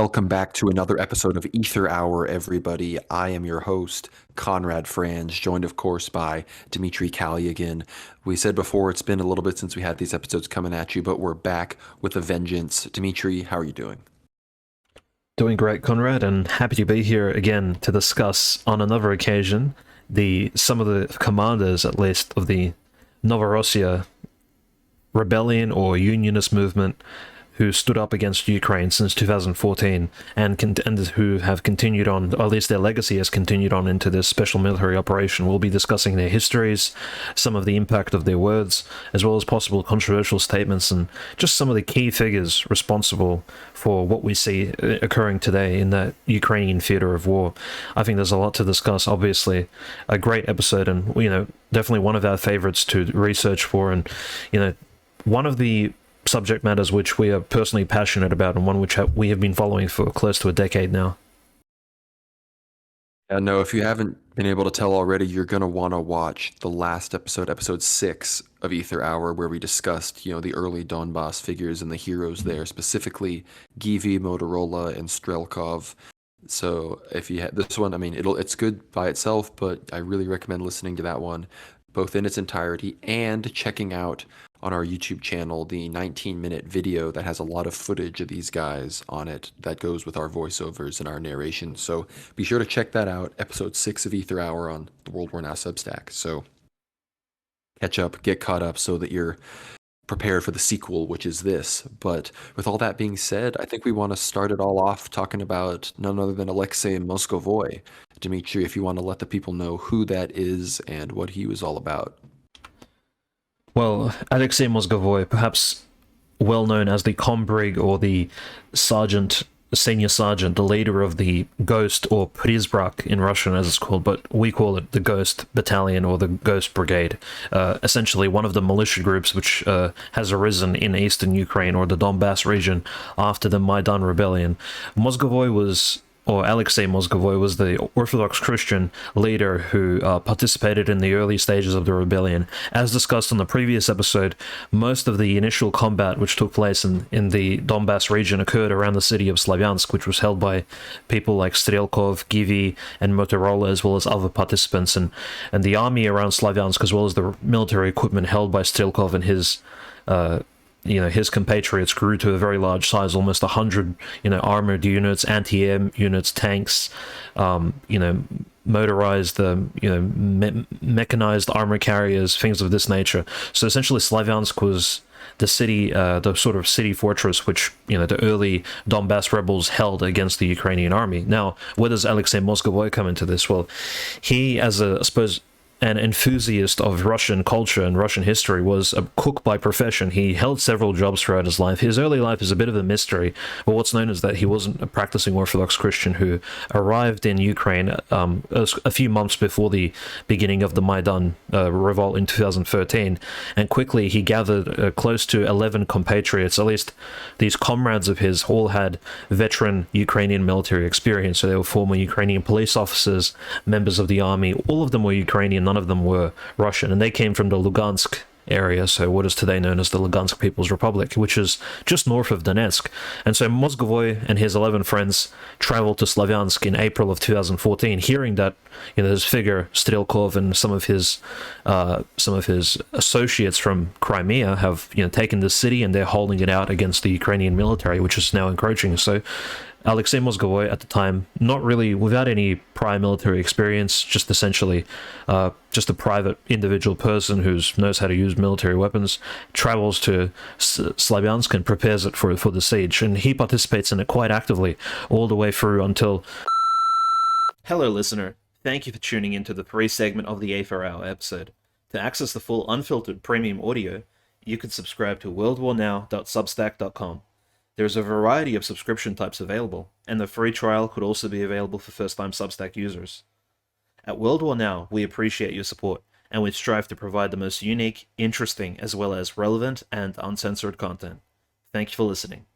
Welcome back to another episode of Aether Hour, everybody. I am your host, Conrad Franz, joined, of course, by Dmitry Kalyagan. We said before it's been a little bit since we had these episodes coming at you, but we're back with a vengeance. Dmitry, how are you doing? Doing great, Conrad, and happy to be here again to discuss, on another occasion, some of the commanders, at least, of the Novorossiya rebellion or unionist movement who stood up against Ukraine since 2014 and who have continued on, or at least their legacy has continued on into this special military operation. We'll be discussing their histories, some of the impact of their words, as well as possible controversial statements, and just some of the key figures responsible for what we see occurring today in the Ukrainian theater of war. I think there's a lot to discuss. Obviously, a great episode, and definitely one of our favorites to research for, and one of the subject matters which we are personally passionate about, and one which we have been following for close to a decade now. No, if you haven't been able to tell already, you're going to want to watch the last episode, episode 6 of Aether Hour, where we discussed, the early Donbass figures and the heroes there, specifically Givi, Motorola, and Strelkov. So if you had this one, it's good by itself, but I really recommend listening to that one, both in its entirety and checking out on our YouTube channel the 19-minute video that has a lot of footage of these guys on it that goes with our voiceovers and our narration. So be sure to check that out, episode 6 of Aether Hour on the World War Now Substack. So catch up, get caught up so that you're prepared for the sequel, which is this. But with all that being said, I think we want to start it all off talking about none other than Alexei Mozgovoy. Dmitry, if you want to let the people know who that is and what he was all about. Well, Alexei Mozgovoy, perhaps well known as the Kombrig or the senior sergeant, the leader of the Ghost or Prizbrak in Russian as it's called, but we call it the Ghost Battalion or the Ghost Brigade. Essentially one of the militia groups which has arisen in eastern Ukraine or the Donbass region after the Maidan rebellion. Alexei Mozgovoy was the Orthodox Christian leader who participated in the early stages of the rebellion. As discussed on the previous episode, most of the initial combat which took place in the Donbass region occurred around the city of Slavyansk, which was held by people like Strelkov, Givi, and Motorola, as well as other participants. And the army around Slavyansk, as well as the military equipment held by Strelkov and his compatriots, grew to a very large size, almost 100, armored units, anti-air units, tanks, motorized, mechanized armor carriers, things of this nature. So essentially, Slavyansk was the city, the sort of city fortress which, the early Donbass rebels held against the Ukrainian army. Now, where does Alexei Mozgovoy come into this? Well, he, as an enthusiast of Russian culture and Russian history, was a cook by profession. He held several jobs throughout his life. His early life is a bit of a mystery, but what's known is that he wasn't a practicing Orthodox Christian who arrived in Ukraine a few months before the beginning of the Maidan revolt in 2013, and quickly he gathered close to 11 compatriots. At least these comrades of his all had veteran Ukrainian military experience, so they were former Ukrainian police officers, members of the army. All of them were Ukrainian, none of them were Russian, and they came from the Lugansk area, so what is today known as the Lugansk People's Republic, which is just north of Donetsk. And so Mozgovoy and his 11 friends traveled to Slavyansk in April of 2014, hearing that his figure Strelkov and some of his associates from Crimea have taken the city, and they're holding it out against the Ukrainian military, which is now encroaching. So Alexei Mozgovoy, at the time, not really without any prior military experience, just essentially just a private individual person who knows how to use military weapons, travels to Slavyansk and prepares it for the siege, and he participates in it quite actively all the way through until... Hello, listener. Thank you for tuning into the 3 segment of the Aether Hour episode. To access the full unfiltered premium audio, you can subscribe to worldwarnow.substack.com. There's a variety of subscription types available, and the free trial could also be available for first-time Substack users. At World War Now, we appreciate your support, and we strive to provide the most unique, interesting, as well as relevant and uncensored content. Thank you for listening.